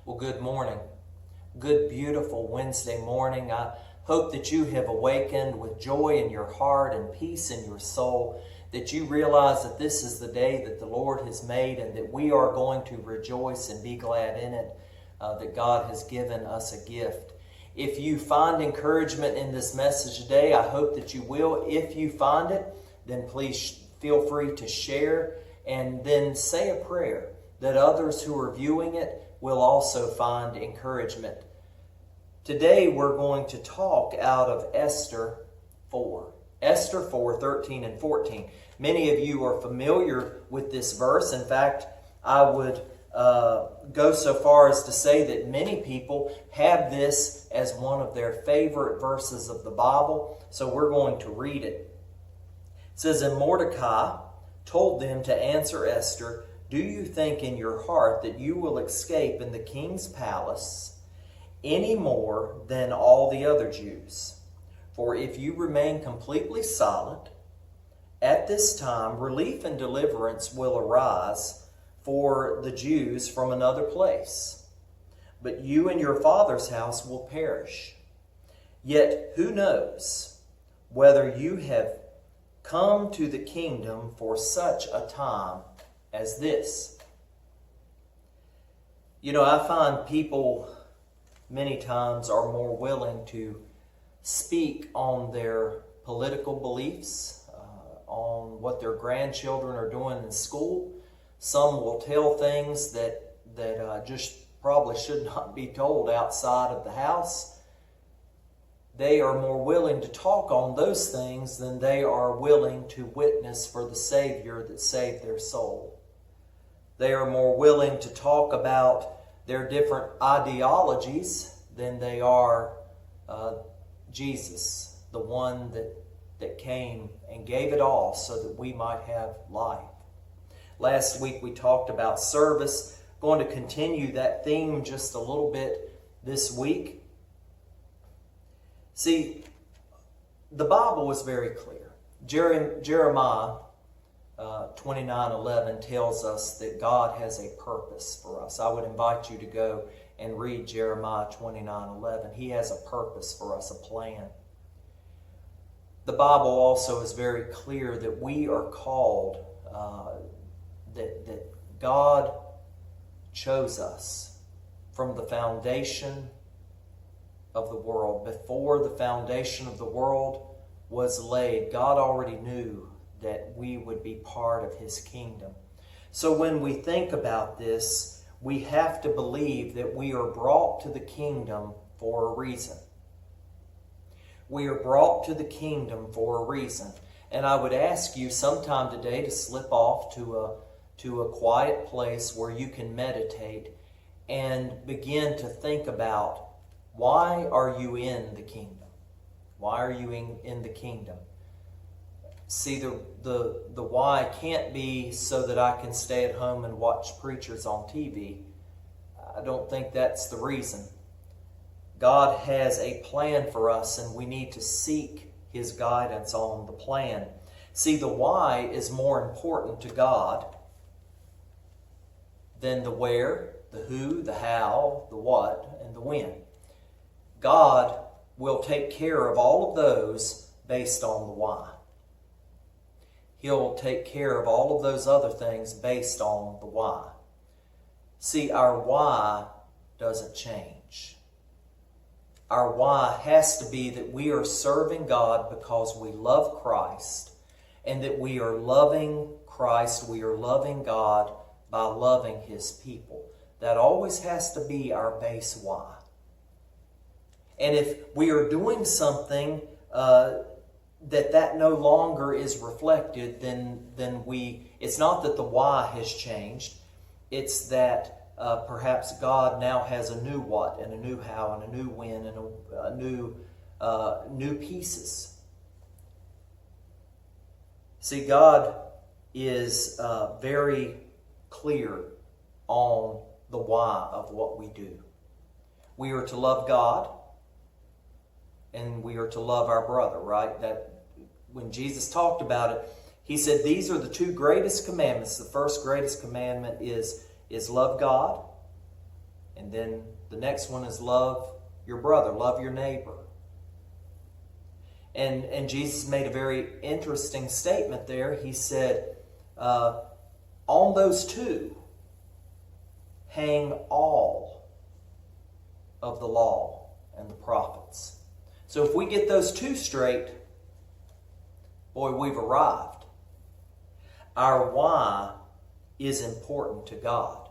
Well, good morning. Good, beautiful Wednesday morning. I hope that you have awakened with joy in your heart and peace in your soul, that you realize that this is the day that the Lord has made and that we are going to rejoice and be glad in it, that God has given us a gift. If you find encouragement in this message today, I hope that you will. If you find it, then please feel free to share and then say a prayer that others who are viewing it will also find encouragement. Today we're going to talk out of Esther 4. Esther 4, 13 and 14. Many of you are familiar with this verse. In fact, I would go so far as to say that many people have this as one of their favorite verses of the Bible. So we're going to read it. It says, "And Mordecai told them to answer Esther, 'Do you think in your heart that you will escape in the king's palace any more than all the other Jews? For if you remain completely silent, at this time relief and deliverance will arise for the Jews from another place. But you and your father's house will perish. Yet who knows whether you have come to the kingdom for such a time as this?'" You know, I find people many times are more willing to speak on their political beliefs, on what their grandchildren are doing in school. Some will tell things that just probably should not be told outside of the house. They are more willing to talk on those things than they are willing to witness for the Savior that saved their soul. They are more willing to talk about their different ideologies than they are Jesus, the one that came and gave it all so that we might have life. Last week we talked about service. Going to continue that theme just a little bit this week. See, the Bible is very clear. Jeremiah 29:11 tells us that God has a purpose for us. I would invite you to go and read Jeremiah 29:11. He has a purpose for us, a plan. The Bible also is very clear that we are called, that God chose us from the foundation of the world. Before the foundation of the world was laid, God already knew that we would be part of His kingdom. So when we think about this, we have to believe that we are brought to the kingdom for a reason. We are brought to the kingdom for a reason. And I would ask you sometime today to slip off to a quiet place where you can meditate and begin to think about, why are you in the kingdom? Why are you in the kingdom? See, the why can't be so that I can stay at home and watch preachers on TV. I don't think that's the reason. God has a plan for us, and we need to seek His guidance on the plan. See, the why is more important to God than the where, the who, the how, the what, and the when. God will take care of all of those based on the why. He'll take care of all of those other things based on the why. See, our why doesn't change. Our why has to be that we are serving God because we love Christ, and that we are loving Christ, we are loving God by loving His people. That always has to be our base why. And if we are doing something that no longer is reflected, then it's not that the why has changed. It's that perhaps God now has a new what, and a new how, and a new when, and a new pieces. See, God is very clear on the why of what we do. We are to love God, and we are to love our brother, right? That when Jesus talked about it, He said these are the two greatest commandments. The first greatest commandment is love God And then the next one is love your brother, love your neighbor. And Jesus made a very interesting statement there. He said, on those two hang all of the law and the prophets. So if we get those two straight, boy, we've arrived. Our why is important to God.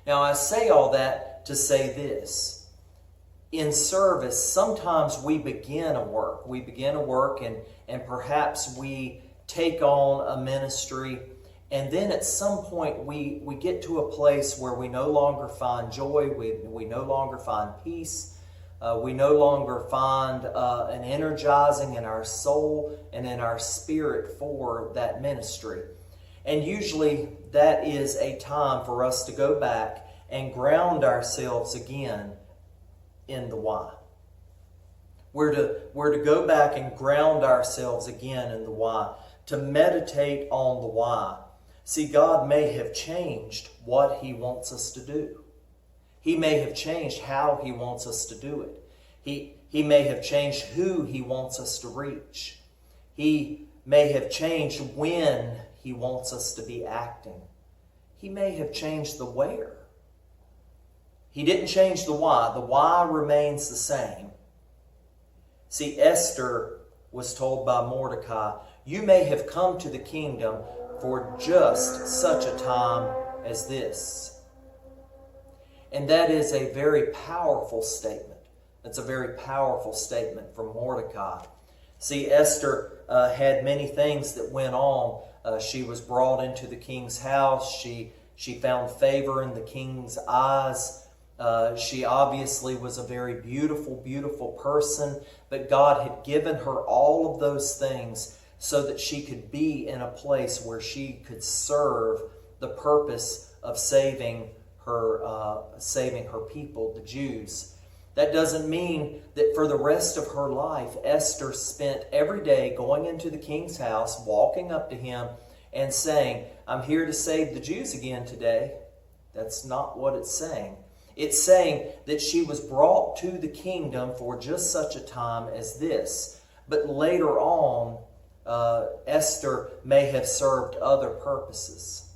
Now, I say all that to say this. In service, sometimes we begin a work. We begin a work and perhaps we take on a ministry, and then at some point we get to a place where we no longer find joy, we no longer find peace, we no longer find an energizing in our soul and in our spirit for that ministry. And usually that is a time for us to go back and ground ourselves again in the why. We're to go back and ground ourselves again in the why, to meditate on the why. See, God may have changed what He wants us to do. He may have changed how He wants us to do it. He may have changed who He wants us to reach. He may have changed when He wants us to be acting. He may have changed the where. He didn't change the why. The why remains the same. See, Esther was told by Mordecai, you may have come to the kingdom for just such a time as this. And that is a very powerful statement. That's a very powerful statement from Mordecai. See, Esther had many things that went on. She was brought into the king's house. She found favor in the king's eyes. She obviously was a very beautiful, beautiful person, but God had given her all of those things so that she could be in a place where she could serve the purpose of saving her people, the Jews. That doesn't mean that for the rest of her life, Esther spent every day going into the king's house, walking up to him and saying, I'm here to save the Jews again today. That's not what it's saying. It's saying that she was brought to the kingdom for just such a time as this. But later on, Esther may have served other purposes.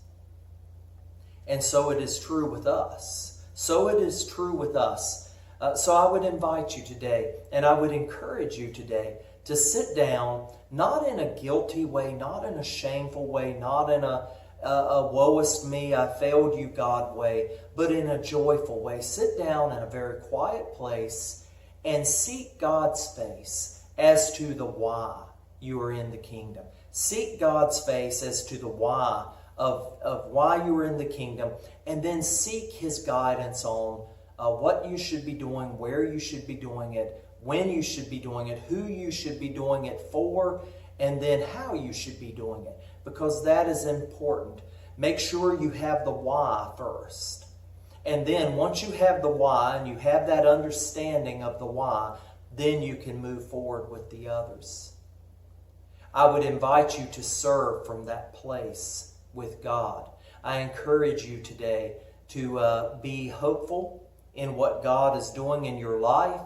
And so it is true with us. So it is true with us. So I would invite you today, and I would encourage you today, to sit down, not in a guilty way, not in a shameful way, not in a woe is me, I failed you, God way, but in a joyful way. Sit down in a very quiet place and seek God's face as to the why you are in the kingdom. Seek God's face as to the why of why you are in the kingdom, and then seek His guidance on what you should be doing, where you should be doing it, when you should be doing it, who you should be doing it for, and then how you should be doing it. Because that is important. Make sure you have the why first. And then once you have the why and you have that understanding of the why, then you can move forward with the others. I would invite you to serve from that place with God. I encourage you today to be hopeful in what God is doing in your life,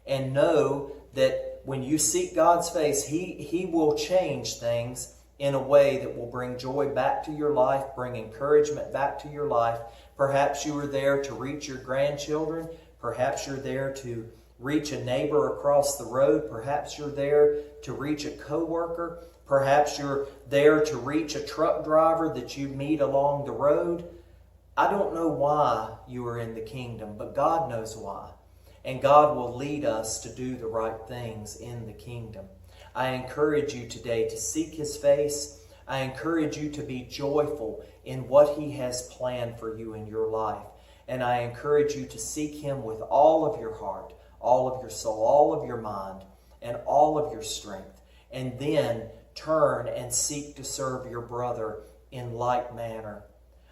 and know that when you seek God's face, He will change things in a way that will bring joy back to your life, bring encouragement back to your life. Perhaps you are there to reach your grandchildren. Perhaps you're there to reach a neighbor across the road. Perhaps you're there to reach a coworker. Perhaps you're there to reach a truck driver that you meet along the road. I don't know why you are in the kingdom, but God knows why. And God will lead us to do the right things in the kingdom. I encourage you today to seek His face. I encourage you to be joyful in what He has planned for you in your life. And I encourage you to seek Him with all of your heart, all of your soul, all of your mind, and all of your strength. And then turn and seek to serve your brother in like manner.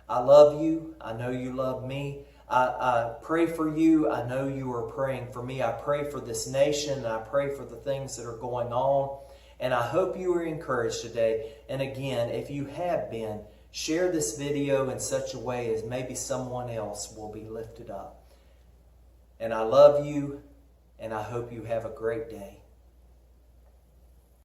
I love you. I know you love me. I pray for you. I know you are praying for me. I pray for this nation. And I pray for the things that are going on. And I hope you are encouraged today. And again, if you have been, share this video in such a way as maybe someone else will be lifted up. And I love you, and I hope you have a great day.